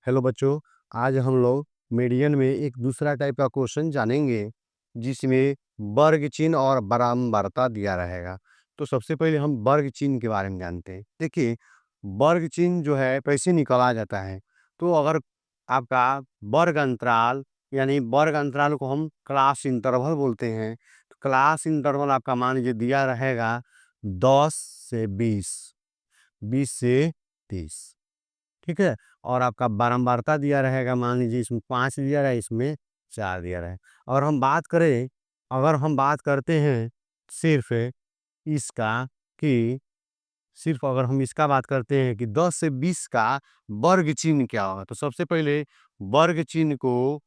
Hello बच्चों, आज हम लोग मीडियन में एक दूसरा टाइप का क्वेश्चन जानेंगे जिसमें वर्ग चिन्ह और बराबरता दिया रहेगा। तो सबसे पहले हम वर्ग चिन्ह के बारे में जानते हैं। देखिए, वर्ग चिन्ह जो है कैसे निकाला जाता है। तो अगर आपका वर्ग अंतराल यानी वर्ग अंतराल को हम क्लास इंटरवल बोलते हैं। तो क्लास इंटरवल आपका मान लीजिए दिया रहेगा 10 से 20, 20 से 30, ठीक है। और आपका बारंबारता दिया रहेगा, मान लीजिए इसमें 5 दिया रहा है, इसमें 4 दिया रहा है। और हम बात करें, अगर हम बात करते हैं सिर्फ इसका कि सिर्फ अगर हम इसका बात करते हैं कि 10 से 20 का वर्ग चिन्ह क्या होगा, तो सबसे पहले वर्ग चिन्ह को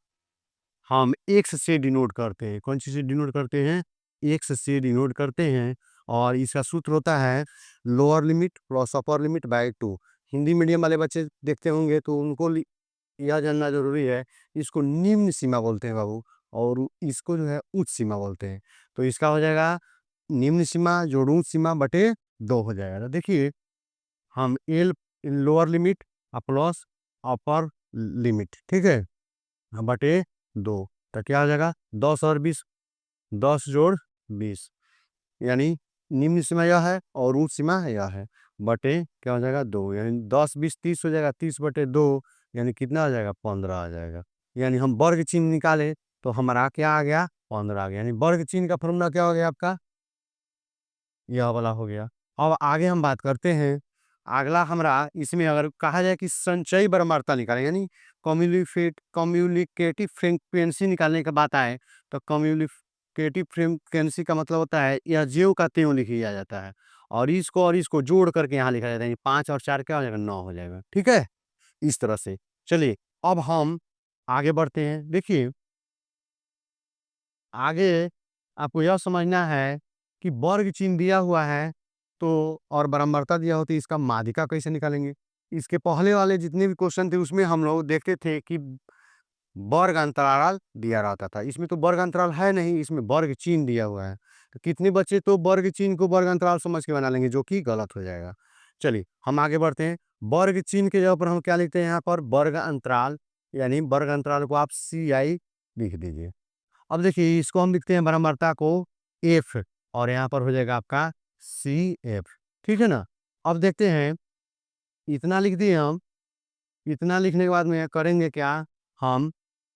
हम एक्स से डिनोट करते हैं। कौन सी से डिनोट करते हैं? एक्स से डिनोट करते हैं। और इसका सूत्र होता है lower limit plus upper limit by 2। Hindi medium वाले बच्चे देखते होंगे तो उनको यह जानना जरूरी है। इसको निम्न सीमा बोलते हैं बाबू, और इसको जो है उच्च सीमा बोलते हैं। तो इसका हो जाएगा निम्न सीमा जोड़ उच्च सीमा बटे 2 हो जाएगा। तो देखिए, हम L lower limit plus upper limit, ठीक है, बटे 2। तो क्या हो जाएगा 10 और 20, 10 जोड़ 20, यानी निम्न सीमा यह है और उच्च सीमा यह है, बटे क्या हो जाएगा 2, यानी 10 20 30 हो जाएगा, 30 बटे 2 यानी कितना आ जाएगा 15 आ जाएगा। यानी हम वर्ग चिन्ह निकाले तो हमारा क्या आ गया 15 आ गया। यानी वर्ग चिन्ह का फॉर्मूला क्या हो गया आपका, यह वाला हो गया। अब आगे हम बात करते हैं। अगला हमारा इसमें अगर कहा जाए कि संचयी बराबरता निकालें, यानी कम्युनिकेटिव फ्रीक्वेंसी निकालने की बात आए, तो कम्युनिकेटिव फ्रीक्वेंसी का मतलब होता है यह ज्यों का त्यों लिख दिया जाता है, और इसको जोड़ करके यहाँ लिखा जाता है। 5 और 4 क्या हो जाएगा 9 हो जाएगा, ठीक है। इस तरह से चलिए, अब हम आगे बढ़ते हैं। देखिए, आगे आपको यह समझना है कि वर्ग चिन्ह दिया हुआ है तो और बराबरता दिया होती है, इसका माध्यिका कैसे निकालेंगे। इसके पहले वाले जितने भी क्वेश्चन थे उसमें हम लोग देखते थे कि वर्ग अंतराल दिया रहता था। इसमें तो वर्ग अंतराल है नहीं, इसमें वर्ग चिन्ह दिया हुआ है। तो कितने बच्चे तो वर्ग चिन्ह को वर्ग अंतराल समझ के बना लेंगे, जो कि गलत हो जाएगा। चलिए हम आगे बढ़ते हैं। वर्ग चिन्ह के जगह पर हम क्या लिखते हैं, यहाँ पर वर्ग अंतराल, यानी वर्ग अंतराल को आप CI लिख दीजिए। अब देखिए, इसको हम लिखते हैं बराबरता को F, और यहाँ पर हो जाएगा आपका CF, ठीक है ना। अब देखते हैं, इतना लिख दिए हम। इतना लिखने के बाद में करेंगे क्या, हम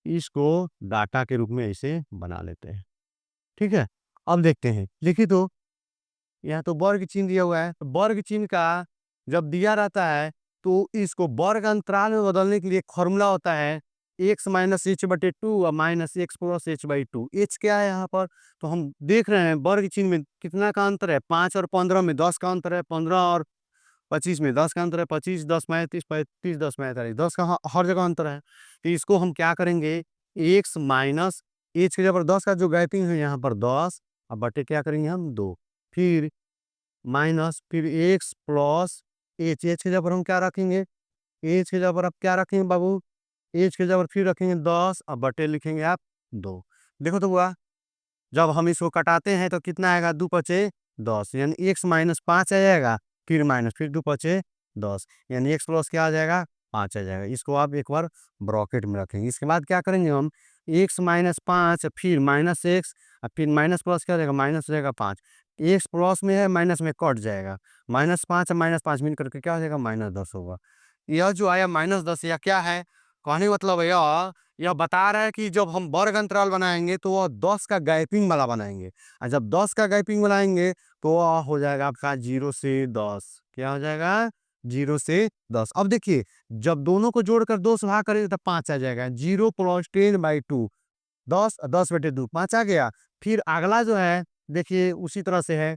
इसको डाटा के रूप में ऐसे बना लेते हैं, ठीक है। अब देखते हैं, लिखिए तो यहाँ तो वर्ग चिन्ह दिया हुआ है। तो वर्ग चिन्ह का जब दिया रहता है तो इसको वर्ग अंतराल में बदलने के लिए फॉर्मूला होता है x माइनस एच बटे 2 और minus x plus H by 2। H क्या है यहाँ पर, तो हम देख रहे हैं वर्ग चिन्ह में कितना का अंतर है, 5 और 15 में 10 का अंतर है, 15 और 25 में 10 का अंतर है, 25 10 35, 35 10 45, 10 का हर जगह अंतर है। तो इसको हम क्या करेंगे, x माइनस एच के जगह पर 10 का जो गैपिंग है यहाँ पर 10, अब बटे क्या करेंगे हम 2, फिर माइनस, फिर एक्स प्लस एच। एच के जगह पर हम क्या रखेंगे, एच के जगह पर आप क्या रखेंगे बाबू, एच के जगह पर फिर रखेंगे 10, अब बटे लिखेंगे आप 2। देखो तो हुआ, जब हम इसको कटाते हैं तो कितना आएगा, 2 पचे 10, यानी एक्स माइनस 5 आ जाएगा, फिर माइनस, फिर 2 पचे 10, यानी एक्स प्लस क्या आ जाएगा 5 आ जाएगा। इसको आप एक बार ब्रॉकेट में रखेंगे। इसके बाद क्या करेंगे हम, एक्स माइनस 5 फिर माइनस एक्स, फिर माइनस प्लस क्या हो जाएगा, माइनस हो जाएगा 5, एक्स प्लस में है माइनस में कट जाएगा, -5 और -5 मिल करके क्या हो जाएगा -10 होगा। यह जो आया -10, यह क्या है, कहने का मतलब यह बता रहा है कि जब हम वर्ग अंतराल बनाएंगे तो वह 10 का गैपिंग वाला बनाएंगे, और जब 10 का गैपिंग बनाएंगे तो वह हो जाएगा आपका 0 से 10। क्या हो जाएगा 0 से 10। अब देखिए, जब दोनों को जोड़कर 2 से भाग करेंगे तो 5 आ जाएगा, 0 प्लस 10/2, 10 10 बटे 2 5 आ गया। फिर अगला जो है देखिए उसी तरह से है,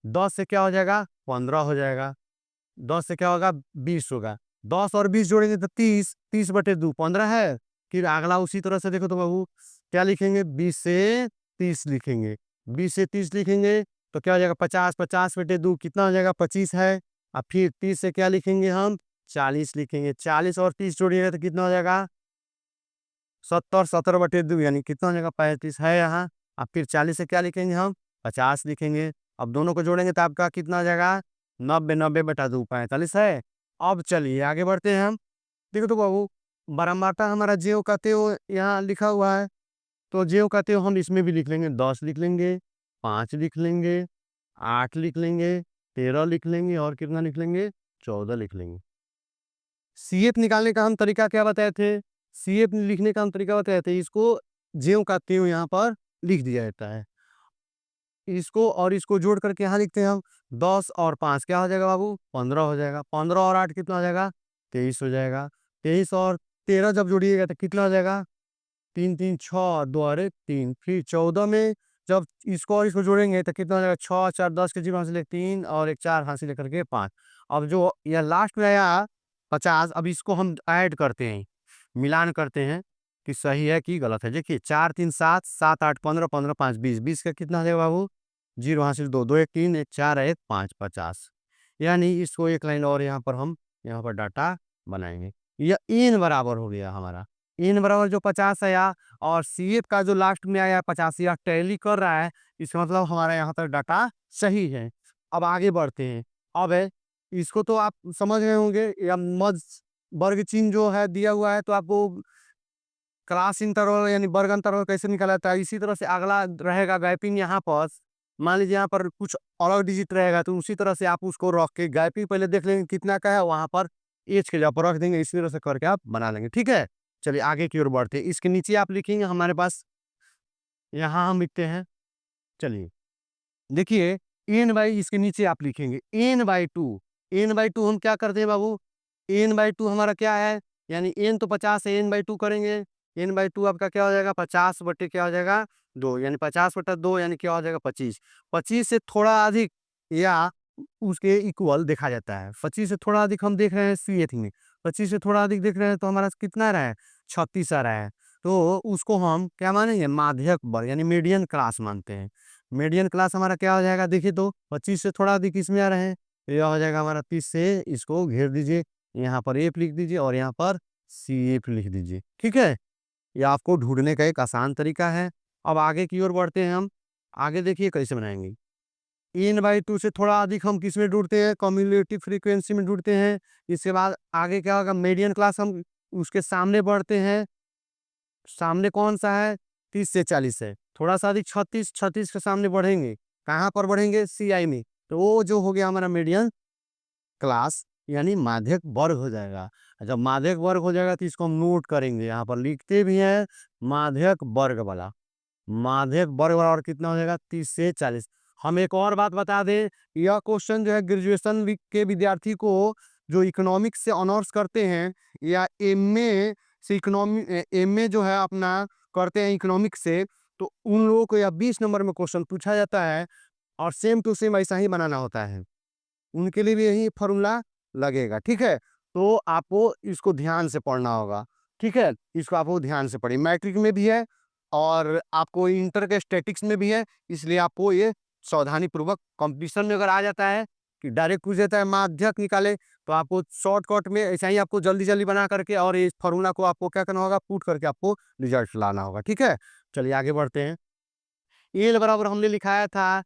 10 से क्या हो जाएगा 15 हो जाएगा, 10 से क्या होगा 20 होगा, 10 और 20 जोड़ेंगे तो 30, 30 बटे 2 15 है। फिर अगला उसी तरह से देखो तो बाबू क्या लिखेंगे, 20 से 30 लिखेंगे, 20 से 30 लिखेंगे तो क्या हो जाएगा 50, 50 बटे 2 कितना हो जाएगा 25 है। और फिर 30 से क्या लिखेंगे हम 40 लिखेंगे, 40 और 30 जोड़िएगा तो कितना हो जाएगा 70, 70 बटे 2 यानी कितना हो जाएगा 35 है यहाँ। अब फिर 40 से क्या लिखेंगे हम 50 लिखेंगे। अब दोनों को जोड़ेंगे तो आपका कितना हो जाएगा 90, 90 बटा 2 45 है। अब चलिए आगे बढ़ते हैं हम। देखो तो बाबू, बारंबारता हमारा ज्यों का त्यों यहाँ लिखा हुआ है, तो ज्यों का त्यों हम इसमें भी लिख लेंगे, 10 लिख लेंगे, 5 लिख लेंगे, 8 लिख लेंगे, 13 लिख लेंगे और कितना लिख लेंगे? 14 लिख लेंगे। सीएफ निकालने का हम तरीका क्या बताए थे? सीएफ लिखने का हम तरीका बताए थे, इसको ज्यों का त्यों यहाँ पर लिख दिया जाता है। इसको और इसको जोड़ करके यहाँ लिखते हैं हम, 10 और 5 क्या हो जाएगा बाबू? 15 हो जाएगा। 15 और 8 कितना हो जाएगा? 23 हो जाएगा। 23 और 13 जब जोड़िएगा तो कितना हो जाएगा? 3 3 6 2 और 1 3, फिर 14 में जब इसको और इसको जोड़ेंगे तो कितना हो जाएगा? 6 4 10 के 0 हासिल 3 और 1 4 हासिल लेकर के 5। अब जो यह लास्ट में आया 50, अब इसको हम ऐड करते हैं, मिलान करते हैं कि सही है कि गलत है। देखिए 4 3 7 7 8 15 15 5 20, 20 का कितना हो जाएगा बाबू? 0 हासिल 2 2 1 3 1 4 1 5 50। यानी इसको एक लाइन और यहाँ पर हम यहाँ पर डाटा बनाएंगे। यह इन बराबर हो गया हमारा, इन बराबर जो 50 आया और सीएफ का जो लास्ट में आया 85 यह टैली कर रहा है, इसका मतलब हमारा यहाँ तक डाटा सही है। अब आगे बढ़ते हैं। अब है इसको तो आप समझ गए होंगे, या मध्य वर्ग चिन्ह जो है दिया हुआ है, तो आपको क्लास इंटरवल यानी वर्ग अंतरवल कैसे निकाला जाता है, इसी तरह से अगला रहेगा गैपिंग यहाँ पर। मान लीजिए यहाँ पर कुछ अलग डिजिट रहेगा, तो उसी तरह से आप उसको रख के गैपिंग पहले देख लेंगे कितना का है, वहां पर एज के जगह पर रख देंगे, इसी तरह से करके आप बना लेंगे। ठीक है, चलिए आगे की ओर बढ़ते हैं। इसके नीचे आप लिखेंगे हमारे पास, यहाँ हम लिखते हैं, चलिए देखिए, एन बाई इसके नीचे आप लिखेंगे n/2। n/2 हम क्या करते हैं बाबू? n/2 हमारा क्या है? यानी n तो 50 है, n/2 करेंगे, n/2 आपका क्या हो जाएगा? 50 बटे क्या हो जाएगा? 2, यानी 50 बटा 2 यानी क्या हो जाएगा? 25। 25 से थोड़ा अधिक या उसके इक्वल देखा जाता है। 25 से थोड़ा अधिक हम देख रहे हैं सीएथ में, 25 से थोड़ा अधिक देख रहे हैं तो हमारा कितना आ रहा है? 36 आ रहा है। तो उसको हम क्या मानेंगे? माध्यक वर्ग यानी मीडियन क्लास मानते हैं। मीडियन क्लास हमारा क्या हो जाएगा? देखिए तो 25 से थोड़ा अधिक इसमें आ रहे हैं, तो यह हो जाएगा हमारा 30 से, इसको घेर दीजिए, यहाँ पर एफ लिख दीजिए और यहाँ पर सी एफ लिख दीजिए। ठीक है, यह आपको ढूंढने का एक आसान तरीका है। अब आगे की ओर बढ़ते हैं हम। आगे देखिए कैसे बनाएंगे। n/2 से थोड़ा अधिक हम किस में ढूंढते हैं? कम्युलेटिव फ्रीक्वेंसी में ढूंढते हैं। इसके बाद आगे क्या होगा? मीडियन क्लास हम उसके सामने बढ़ते हैं। सामने कौन सा है? 30 से 40 है, थोड़ा सा अधिक 36, 36 के सामने बढ़ेंगे, कहाँ पर बढ़ेंगे? सीआई में। तो वो जो हो गया हमारा मीडियन क्लास यानी माध्यक वर्ग हो जाएगा। जब माध्यक वर्ग हो जाएगा तो इसको हम नोट करेंगे, यहाँ पर लिखते भी हैं माध्यक वर्ग वाला, माध्यक वर्ग वाला, और कितना हो जाएगा? 30 से 40। हम एक और बात बता दें, यह क्वेश्चन जो है ग्रेजुएशन के विद्यार्थी को जो इकोनॉमिक्स से ऑनर्स करते हैं या एमए से, एमए जो है अपना करते हैं इकोनॉमिक्स से, तो उन लोगों को यह 20 नंबर में क्वेश्चन पूछा जाता है और सेम टू सेम ऐसा ही बनाना होता है। उनके लिए भी यही फॉर्मूला लगेगा। ठीक है, तो आपको इसको ध्यान से पढ़ना होगा। ठीक है, इसको आपको ध्यान से पढ़िए, मैट्रिक में भी है और आपको इंटर के स्टैटिक्स में भी है, इसलिए आपको ये सावधानी पूर्वक, कंपटीशन में अगर आ जाता है कि डायरेक्ट पूछ देता है माध्यक निकाले, तो आपको शॉर्टकट में ऐसा ही आपको जल्दी जल्दी बना करके और इस फॉर्मूला को आपको क्या करना होगा? पुट करके आपको रिजल्ट लाना होगा। ठीक है, चलिए आगे बढ़ते हैं। एल बराबर हमने लिखाया था,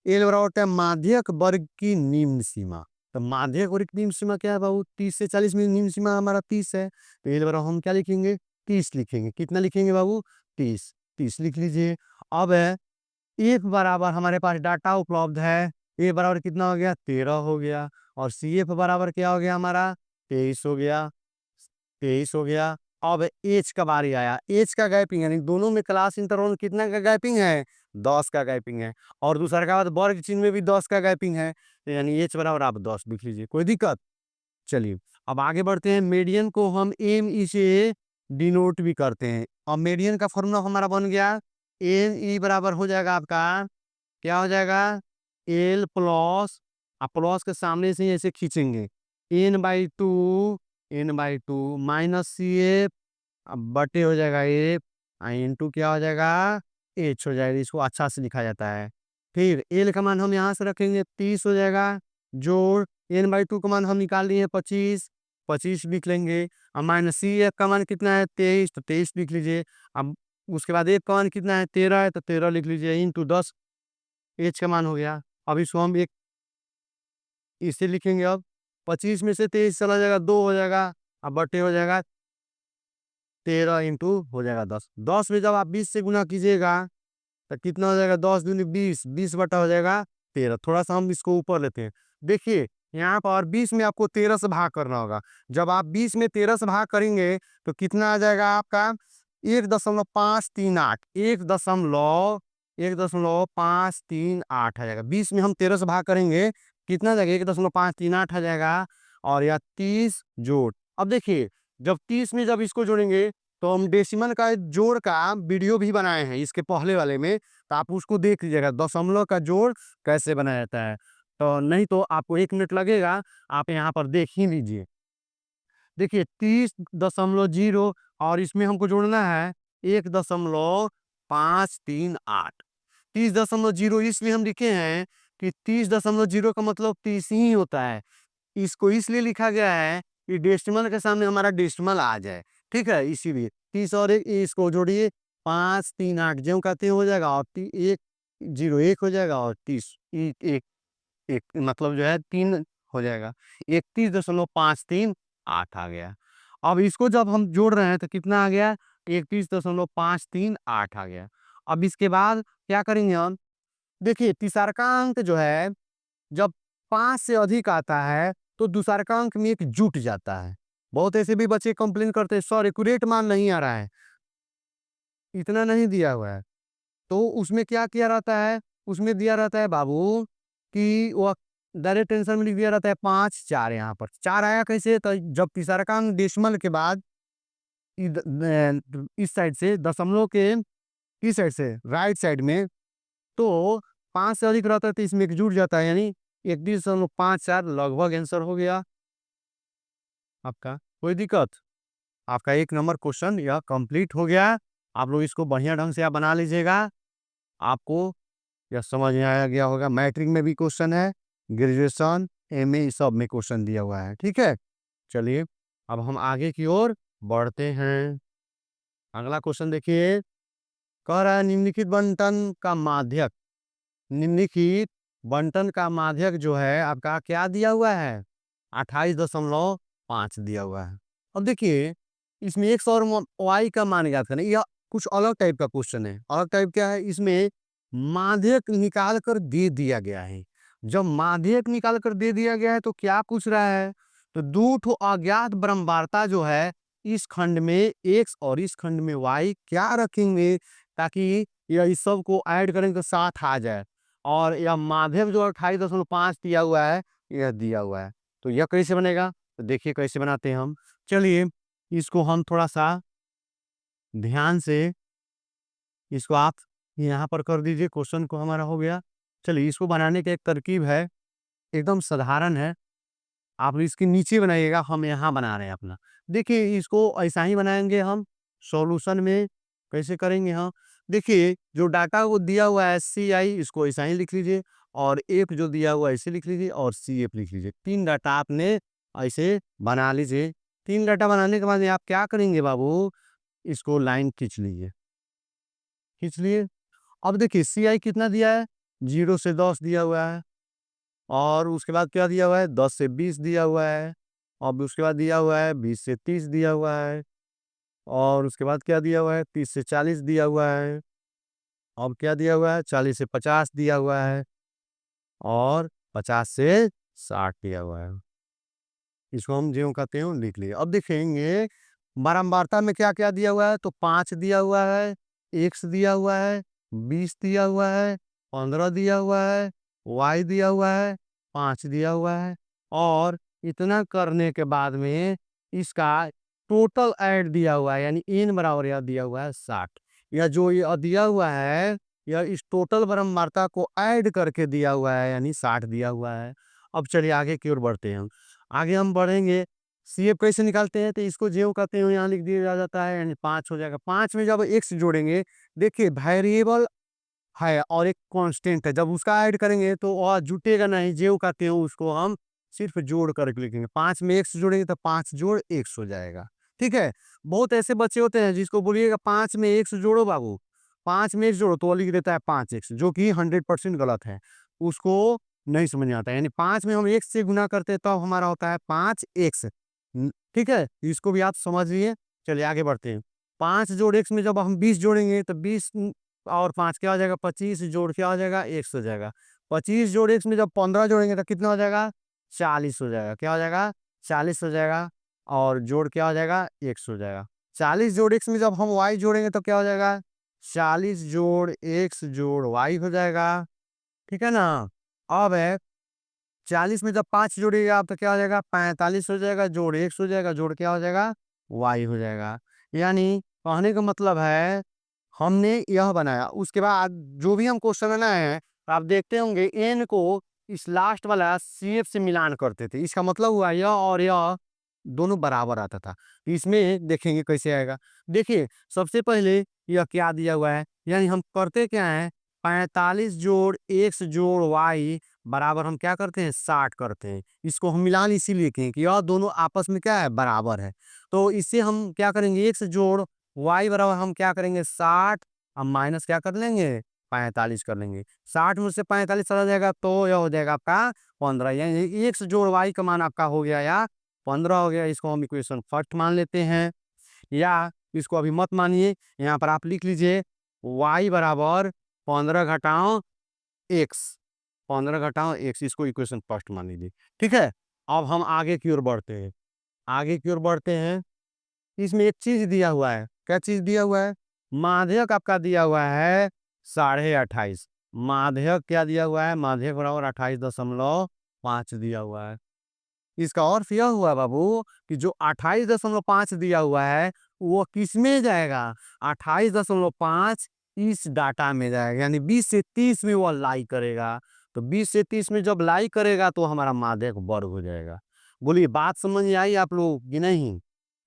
एल बराबर होता है माध्यक वर्ग की निम्न सीमा। तो माध्यक वर्ग की निम्न सीमा क्या है बाबू? 30 से 40 में निम्न सीमा हमारा 30 है, तो एल बराबर हम क्या लिखेंगे? 30 लिखेंगे। कितना लिखेंगे बाबू? 30। 30 लिख लीजिए। अब है एफ बराबर हमारे पास डाटा उपलब्ध है, ए बराबर कितना हो गया? 13 हो गया, और सी एफ बराबर क्या हो गया हमारा? 23 हो गया, 23 हो गया। अब एच का बारी आया, एच का गैपिंग यानी दोनों में क्लास इंटरवल कितना का गैपिंग है? 10 का गैपिंग है, और दूसरा का बाद वर्ग चिन्ह में भी 10 का गैपिंग है, तो यानी एच बराबर आप 10 लिख लीजिए, कोई दिक्कत? चलिए अब आगे बढ़ते हैं। मीडियन को हम एम ई से डिनोट भी करते हैं, और मीडियन का फॉर्मूला हमारा बन गया, एम ई बराबर हो जाएगा आपका, क्या हो जाएगा? एल प्लस, आप प्लस के सामने से ही ऐसे खींचेंगे, n/2, n/2 minus C F, अब बटे हो जाएगा एफ, इंटू क्या हो जाएगा? एच हो जाएगा। इसको अच्छा से लिखा जाता है। फिर एल का मान हम यहाँ से रखेंगे 30 हो जाएगा, जोड़ n/2 का मान हम निकाल लिए 25, 25 लिख लेंगे। अब माइनस सी एफ का मान कितना है? 23, तो 23 लिख लीजिए। अब उसके बाद एफ का मान कितना है? 13 है, तो 13 लिख लीजिए, इंटू 10 एच का मान हो गया। अब इसको हम एक इसे लिखेंगे, अब 25 में से 23 चला जाएगा, 2 हो जाएगा, अब बटे हो जाएगा 13 इंटू हो जाएगा 10। 10 में जब आप 20 से गुना कीजिएगा तो कितना हो जाएगा, 10 दूनी 20, 20 बटा हो जाएगा 13। थोड़ा सा हम इसको ऊपर लेते हैं। देखिए यहाँ पर 20 में आपको 13 से भाग करना होगा। जब आप 20 में 13 से भाग करेंगे तो कितना आ जाएगा आपका, 1.538, 1.538 आ जाएगा। 20 में हम 13 से भाग करेंगे, कितना आ जाएगा, 1.538 आ जाएगा। और या 30 जोड़, अब देखिए जब 30 में जब इसको जोड़ेंगे तो हम डेसिमल का जोड़ का वीडियो भी बनाए हैं इसके पहले वाले में, तो आप उसको देख लीजिएगा दशमलव का जोड़ कैसे बनाया जाता है। तो नहीं तो आपको 1 मिनट लगेगा, आप यहाँ पर देख ही लीजिए। देखिए 30.0 और इसमें हमको जोड़ना है 1.538। 30.0 इसलिए हम लिखे हैं कि 30.0 का मतलब 30 ही होता है। इसको इसलिए लिखा गया है कि डेसिमल के सामने हमारा डेसिमल आ जाए, ठीक है, इसीलिए 30 और 1 इसको जोड़िए, 538 ज्यों कहते हैं हो जाएगा, और 101 हो जाएगा, और 30 एक एक मतलब जो है 3 हो जाएगा, 31.538 आ गया। अब इसको जब हम जोड़ रहे हैं तो कितना आ गया, 31.538 आ गया। अब इसके बाद क्या करेंगे हम, देखिए तीसरा अंक जो है जब 5 से अधिक आता है तो दूसरा अंक में एक जुट जाता है। बहुत ऐसे भी बच्चे कंप्लेन करते हैं, सर एक्यूरेट मान नहीं आ रहा है, इतना नहीं दिया हुआ है। तो उसमें क्या किया रहता है, उसमें दिया रहता है बाबू कि वो डायरेक्ट आंसर में लिख दिया रहता है 5 4, यहाँ पर 4 आया कैसे, तो जब तीसरा का अंक डेसिमल के बाद इस साइड से दशमलव के इस साइड से राइट साइड में, तो 5 से अधिक रहता है तो इसमें एक जुड़ जाता है, यानी 31.54 लगभग आंसर हो गया आपका। कोई दिक्कत, आपका 1 नंबर क्वेश्चन यह कंप्लीट हो गया। आप लोग इसको बढ़िया ढंग से आप बना लीजिएगा, आपको यह समझ में आया गया होगा। मैट्रिक में भी क्वेश्चन है, ग्रेजुएशन एमए सब में क्वेश्चन दिया हुआ है, ठीक है। चलिए अब हम आगे की ओर बढ़ते हैं। अगला क्वेश्चन देखिए, कह रहा है निम्नलिखित बंटन का माध्यक, निम्नलिखित बंटन का माध्यक जो है आपका क्या दिया हुआ है, 28.5 दिया हुआ है। अब देखिए इसमें x और y का मान ज्ञात करना, यह कुछ अलग टाइप का क्वेश्चन है। अलग टाइप क्या है, इसमें माध्यक निकाल कर दे दिया गया है। जब माध्यक निकाल कर दे दिया गया है तो क्या पूछ रहा है, तो दो ठो अज्ञात ब्रह्मवार्ता जो है इस खंड में x और इस खंड में y क्या रखेंगे, ताकि यह इस सब को ऐड करेंगे तो 7 आ जाए। और यह माध्यक जो 28.5 दिया हुआ है, यह दिया हुआ है, तो यह कैसे बनेगा, तो देखिए कैसे बनाते हैं हम। चलिए इसको हम थोड़ा सा ध्यान से इसको आप यहाँ पर कर दीजिए, क्वेश्चन को हमारा हो गया। चलिए इसको बनाने की एक तरकीब है, एकदम साधारण है। आप इसके नीचे बनाइएगा, हम यहाँ बना रहे हैं अपना। देखिए इसको ऐसा ही बनाएंगे हम सॉल्यूशन में, कैसे करेंगे हम, देखिए जो डाटा वो दिया हुआ है CI, इसको ऐसा ही लिख लीजिए, और एक जो दिया हुआ है ऐसे लिख लीजिए, और CF लिख लीजिए। 3 डाटा आपने ऐसे बना लीजिए। 3 डाटा बनाने के बाद आप क्या करेंगे बाबू, इसको लाइन खींच लीजिए, खींच लिए। अब देखिए CI कितना दिया है, 0 से 10 दिया हुआ है, और उसके बाद क्या दिया हुआ है, 10 से 20 दिया हुआ है, अब उसके बाद दिया हुआ है 20 से 30 दिया हुआ है, और उसके बाद क्या दिया हुआ है, 30 से 40 दिया हुआ है, अब क्या दिया हुआ है, 40 से 50 दिया हुआ है, और 50 से 60 दिया हुआ है। इसको हम ज्यों कहते हैं लिख लिए। अब देखेंगे बारंबारता में क्या क्या दिया हुआ है, तो 5 दिया हुआ है, x दिया हुआ है, 20 दिया हुआ है, 15 दिया हुआ है, y दिया हुआ है, 5 दिया हुआ है, और इतना करने के बाद में इसका टोटल ऐड दिया हुआ है, यानी n बराबर यह दिया हुआ है 60। यह जो ये दिया हुआ है, यह इस टोटल बारंबारता को ऐड करके दिया हुआ है, यानी 60 दिया हुआ है। अब चलिए आगे की ओर बढ़ते हैं हम। आगे हम बढ़ेंगे, CF कैसे निकालते हैं, तो इसको ज्यों कहते हैं यहाँ लिख दिया जाता है, यानी 5 हो जाएगा। 5 में जब x जोड़ेंगे, देखिए वेरिएबल है और एक कांस्टेंट है, जब उसका ऐड करेंगे तो वह जुटेगा नहीं, ज्यों कहते हैं उसको हम सिर्फ जोड़ करके लिखेंगे। 5 में x जोड़ेंगे तो 5 जोड़ x हो जाएगा, ठीक है। बहुत ऐसे बच्चे होते हैं जिसको बोलिएगा 5 में x जोड़ो बाबू, 5 में x जोड़ो, तो वो लिख देता है 5x, जो कि 100% गलत है, उसको नहीं समझ में आता है। यानी 5 में हम x से गुना करते हैं तब हमारा होता है 5x, ठीक है, इसको भी आप समझ लिए। चलिए आगे बढ़ते हैं। 5 जोड़ x में जब हम 20 जोड़ेंगे तो 20 और 5 क्या हो जाएगा, 25 जोड़ क्या हो जाएगा, x हो जाएगा। 25 जोड़ x में जब 15 जोड़ेंगे तो कितना हो जाएगा, 40 हो जाएगा। क्या हो जाएगा, 40 हो जाएगा। और जोड़ क्या हो जाएगा, x हो जाएगा। 40 जोड़ x में जब हम y जोड़ेंगे तो क्या हो जाएगा, 40 जोड़ x जोड़ y हो जाएगा। ठीक है ना। अब है 40 में जब 5 जोड़िएगा आप तो क्या हो जाएगा, 45 हो जाएगा। जोड़ x हो जाएगा, जोड़ क्या हो जाएगा, y हो जाएगा। यानी कहने का मतलब है हमने यह बनाया। उसके बाद जो भी हम क्वेश्चन बनाए हैं आप देखते होंगे n को इस लास्ट वाला CF से मिलान करते थे। इसका मतलब हुआ यह और यह दोनों बराबर आता था। इसमें देखेंगे कैसे आएगा। देखिए सबसे पहले यह क्या दिया हुआ है, यानी हम करते क्या है, 45 जोड़ x जोड़ y बराबर हम क्या करते हैं, 60 करते हैं। इसको हम मिलान इसीलिए किए कि यह दोनों आपस में क्या है, बराबर है। तो इससे हम क्या करेंगे, x जोड़ y बराबर हम क्या करेंगे, 60 अब माइनस क्या कर लेंगे, 45 कर लेंगे। 60 में से 45 चला जाएगा तो यह हो जाएगा आपका 15। यानी x जोड़ y का मान आपका हो गया या 15 हो गया। इसको हम इक्वेशन फर्स्ट मान लेते हैं, या इसको अभी मत मानिए। यहाँ पर आप लिख लीजिए y बराबर 15 घटाओ x, 15 घटाओ x, इसको इक्वेशन फर्स्ट मान लीजिए। ठीक है। अब हम आगे की ओर बढ़ते हैं, आगे की ओर बढ़ते हैं। इसमें एक चीज दिया हुआ है, क्या चीज दिया हुआ है, माध्यक आपका दिया हुआ है 28.5। माध्यक क्या दिया हुआ है, माध्यक बराबर 28.5 दिया हुआ है। इसका अर्थ यह हुआ बाबू कि जो 28.5 दिया हुआ है वो किस में जाएगा, 28.5 इस डाटा में जाएगा। यानी 20 से 30 में वो लाई करेगा। तो 20 से 30 में जब लाई करेगा तो हमारा माध्यक वर्ग हो जाएगा। बोलिए बात समझ में आई आप लोग कि नहीं।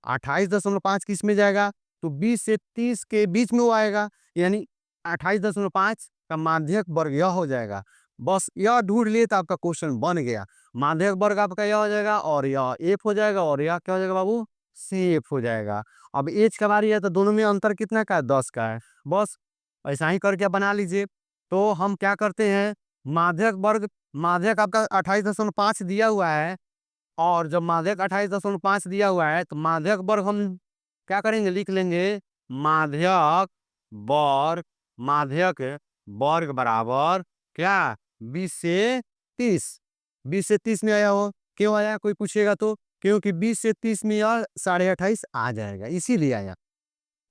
28.5 किस में जाएगा, तो 20 से 30 के बीच में वो आएगा। यानी 28.5 का माध्यक वर्ग यह हो जाएगा। बस यह ढूंढ लिए तो आपका क्वेश्चन बन गया। माध्यक वर्ग आपका यह हो जाएगा और यह एफ हो जाएगा और यह क्या हो जाएगा बाबू, सी एफ हो जाएगा। अब एच का बारी है तो दोनों में अंतर कितना का है, 10 का है। बस ऐसा ही करके बना लीजिए। तो हम क्या करते हैं, माध्यक वर्ग, माध्यक आपका 28.5 दिया हुआ है और जब माध्यक 28.5 दिया हुआ है तो माध्यक वर्ग हम क्या करेंगे, लिख लेंगे माध्यक वर्ग, माध्यक वर्ग बराबर क्या, 20 से 30। 20 से 30 में आया हो, क्यों आया कोई पूछेगा तो, क्योंकि 20 से 30 में यह 28.5 आ जाएगा, इसीलिए आया।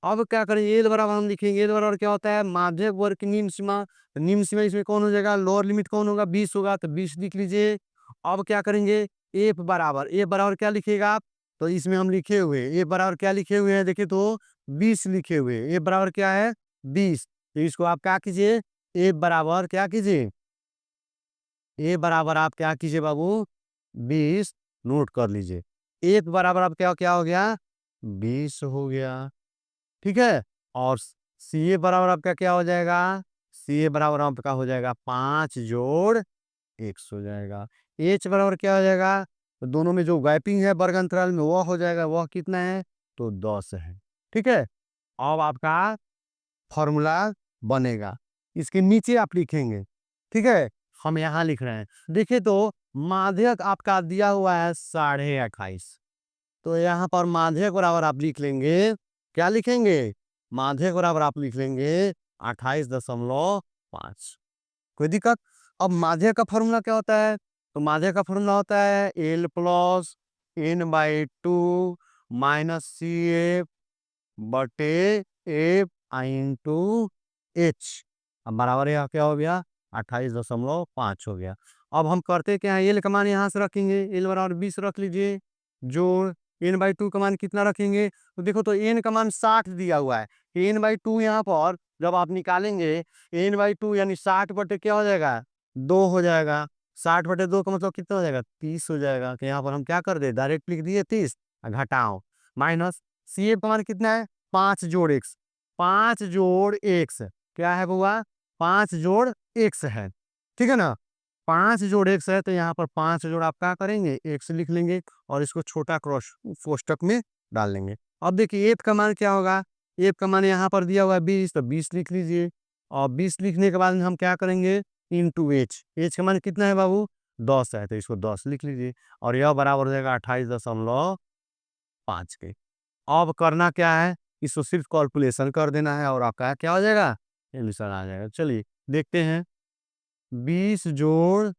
अब क्या करें, एल बराबर हम लिखेंगे, एल बराबर क्या होता है, माध्यक वर्ग की निम्न सीमा। निम्न सीमा इसमें कौन हो जाएगा, लोअर लिमिट कौन होगा, 20 होगा, तो 20 लिख लीजिए। अब क्या करेंगे, एफ बराबर, एफ बराबर क्या लिखिएगा आप, तो इसमें हम लिखे हुए एफ बराबर क्या लिखे हुए हैं, देखिए तो 20 लिखे हुए। एफ बराबर क्या है, 20। तो इसको आप क्या कीजिए, एफ बराबर क्या कीजिए, ए बराबर आप क्या कीजिए बाबू, 20 नोट कर लीजिए। एक बराबर आप क्या क्या हो गया, 20 हो गया। ठीक है। और सी ए बराबर आपका क्या हो जाएगा, सी ए बराबर आपका हो जाएगा 5 जोड़ x हो जाएगा। एच बराबर क्या हो जाएगा, तो दोनों में जो गैपिंग है वर्ग अंतराल में वह हो जाएगा, वह कितना है, तो 10 है। ठीक है। अब आपका फॉर्मूला बनेगा, इसके नीचे आप लिखेंगे। ठीक है। हम यहाँ लिख रहे हैं, देखिए तो माध्यक आपका दिया हुआ है 28.5। तो यहाँ पर माध्यक बराबर आप लिख लेंगे, क्या लिखेंगे, माध्यक बराबर आप लिख लेंगे 28.5। कोई दिक्कत। अब माध्यक का फॉर्मूला क्या होता है, तो माध्यक का फॉर्मूला होता है L plus n/2 minus C F बटे एफ इंटू एच। अब बराबर यहाँ क्या हो गया, 28.5 हो गया। अब हम करते क्या है, एल का मान यहाँ से रखेंगे, एल बराबर 20 रख लीजिए, जोड़ n/2 का मान कितना रखेंगे, तो देखो तो n का मान 60 दिया हुआ है। n/2 यहाँ पर जब आप निकालेंगे, n/2 यानी 60 बटे क्या हो जाएगा, 2 हो जाएगा। 60 बटे 2 का मतलब कितना हो जाएगा, 30 हो जाएगा। तो यहाँ पर हम क्या कर दे, डायरेक्ट लिख दिए 30, घटाओ माइनस सी एफ का मान कितना है, 5 जोड़ x, 5 जोड़ x क्या है बुआ, 5 जोड़ x है। ठीक है ना। 5 जोड़ x है तो यहाँ पर 5 जोड़ आप क्या करेंगे, x लिख लेंगे और इसको छोटा क्रॉस कोष्टक में डाल लेंगे। अब देखिए एफ का मान क्या होगा, एफ का मान यहाँ पर दिया हुआ है 20, तो 20 लिख लीजिए। और 20 लिखने के बाद हम क्या करेंगे, इंटू एच, एच का मान कितना है बाबू, 10 है, तो इसको 10 लिख लीजिए। और यह बराबर हो जाएगा 28.5 के। अब करना क्या है, इसको सिर्फ कैलकुलेशन कर देना है और आपका क्या हो जाएगा, आंसर आ जाएगा। चलिए देखते हैं, 20 जोड़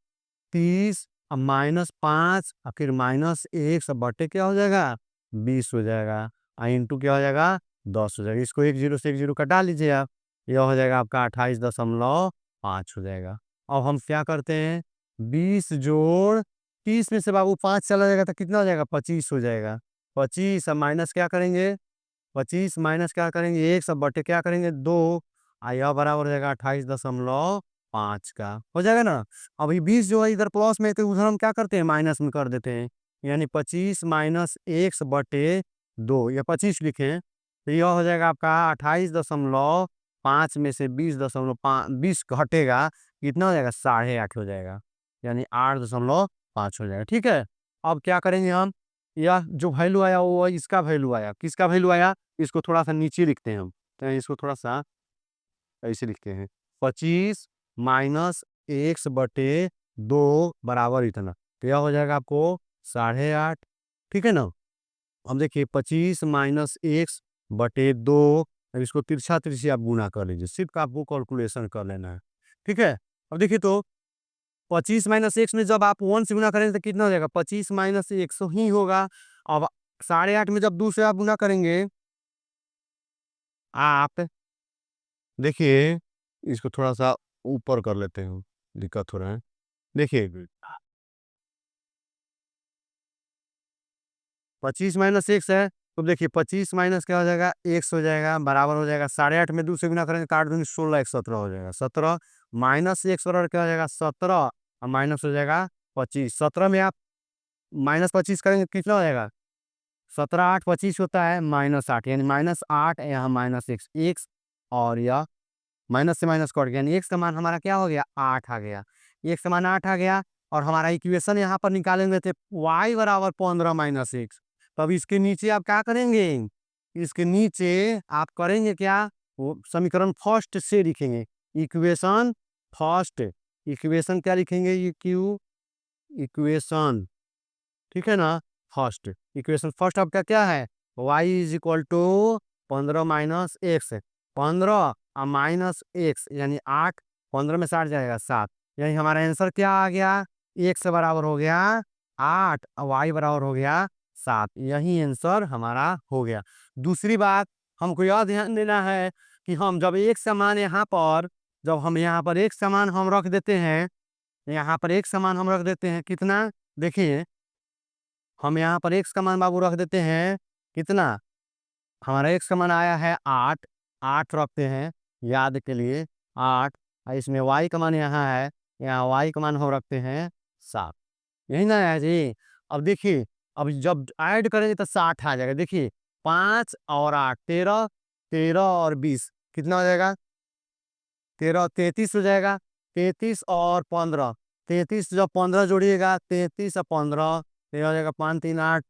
30 अब -5 और फिर -1 सब बटे क्या हो जाएगा, 20 हो जाएगा, इंटू क्या हो जाएगा, 10 हो जाएगा। इसको एक जीरो से एक जीरो कटा लीजिए आप, यह हो जाएगा आपका 28.5 हो जाएगा। अब हम क्या करते हैं, 20 जोड़ 30 में से बाबू 5 चला जाएगा तो कितना हो जाएगा, 25 हो जाएगा। 25 अब माइनस क्या करेंगे, 25 माइनस क्या करेंगे, 1 सब बटे क्या करेंगे, 2, यह बराबर हो जाएगा 28.5 का, हो जाएगा ना। अभी 20 जो है इधर प्लस में, तो उधर हम क्या करते हैं, माइनस में कर देते हैं, यानी 25 माइनस 1 बटे 2, या 25 लिखें तो यह हो जाएगा आपका 28.5 में से 20 घटेगा, कितना हो जाएगा, 8.5 हो जाएगा, यानी 8.5 हो जाएगा। ठीक है, अब क्या करेंगे हम, यह जो वैल्यू आया वो इसका वैल्यू आया, किसका वैल्यू आया, इसको थोड़ा सा नीचे लिखते हैं हम, तो इसको थोड़ा सा ऐसे लिखते हैं, 25 माइनस 1 बटे 2 बराबर इतना, तो यह हो जाएगा आपको 8.5। ठीक है ना। अब देखिए 25 माइनस 1 बटे 2, अब इसको तिरछा तिरछी आप गुना कर लीजिए, सिर्फ आपको कैलकुलेशन कर लेना है। ठीक है, अब देखिए तो 25 माइनस 1 में जब आप 1 से गुना करेंगे तो कितना हो जाएगा, 25 माइनस 100 ही होगा। अब 8.5 में जब 2 से आप गुना करेंगे, आप देखिए इसको थोड़ा सा ऊपर कर लेते हैं, दिक्कत हो रहा है। देखिए 25 माइनस 1 है, तो देखिए 25 माइनस क्या हो जाएगा, 1 हो जाएगा, बराबर हो जाएगा 8.5 में 2 से गुना करेंगे, काट दूंगे 16 1 17 हो जाएगा, 17 माइनस 1 बराबर क्या हो जाएगा, 17 और माइनस हो जाएगा 25। 17 में आप माइनस 25 करेंगे कितना हो जाएगा, 17 8 25 होता है, -8 यानी -8, यहाँ -1 x, और यह माइनस से माइनस कट गया, यानी x का मान हमारा क्या हो गया, 8 आ गया, x का मान 8 आ गया। और हमारा इक्वेशन यहाँ पर निकालेंगे थे y बराबर 15 माइनस 1, तब इसके नीचे आप क्या करेंगे, इसके नीचे आप करेंगे क्या, वो समीकरण फर्स्ट से लिखेंगे, इक्वेशन फर्स्ट, इक्वेशन क्या लिखेंगे, इक्वेशन, ठीक है ना, फर्स्ट इक्वेशन फर्स्ट आपका क्या है, y is equal to 15 minus x, 15 और माइनस एक्स यानी 8, 15 में 60 जाएगा 7, यानी हमारा आंसर क्या आ गया, x बराबर हो गया 8 और y बराबर हो गया 7, यही आंसर हमारा हो गया। दूसरी बात हमको यह ध्यान देना है कि हम जब एक समान यहाँ पर, जब हम यहाँ पर एक समान हम रख देते हैं, यहाँ पर एक समान हम रख देते हैं कितना, देखिए हम यहाँ पर x का मान बाबू रख देते हैं कितना, हमारा x का मान आया है 8, 8 रखते हैं याद के लिए 8, और इसमें y का मान यहाँ है, यहाँ y का मान हम रखते हैं 7, यही ना है जी। अब देखिए अब जब ऐड करेंगे तो 60 आ जाएगा, देखिए 5 और 8 13, 13 और 20 कितना हो जाएगा, 13 33 हो जाएगा, 33 और 15, 33 जब 15 जोड़िएगा 33 और 15 ये हो जाएगा 5 3 8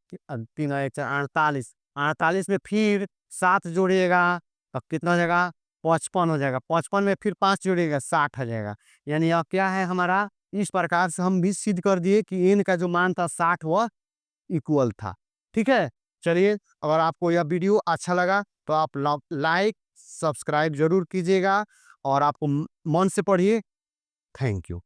3 1 4 48, 48 में फिर 7 जोड़िएगा तब कितना हो जाएगा, 55 हो जाएगा, 55 में फिर 5 जोड़िएगा 60 हो जाएगा। यानी अब क्या है हमारा, इस प्रकार से हम भी सिद्ध कर दिए कि एन का जो मान था 60 वह इक्वल था। ठीक है, चलिए अगर आपको यह वीडियो अच्छा लगा तो आप लाइक सब्सक्राइब जरूर कीजिएगा और आपको मन से पढ़िए। Thank you.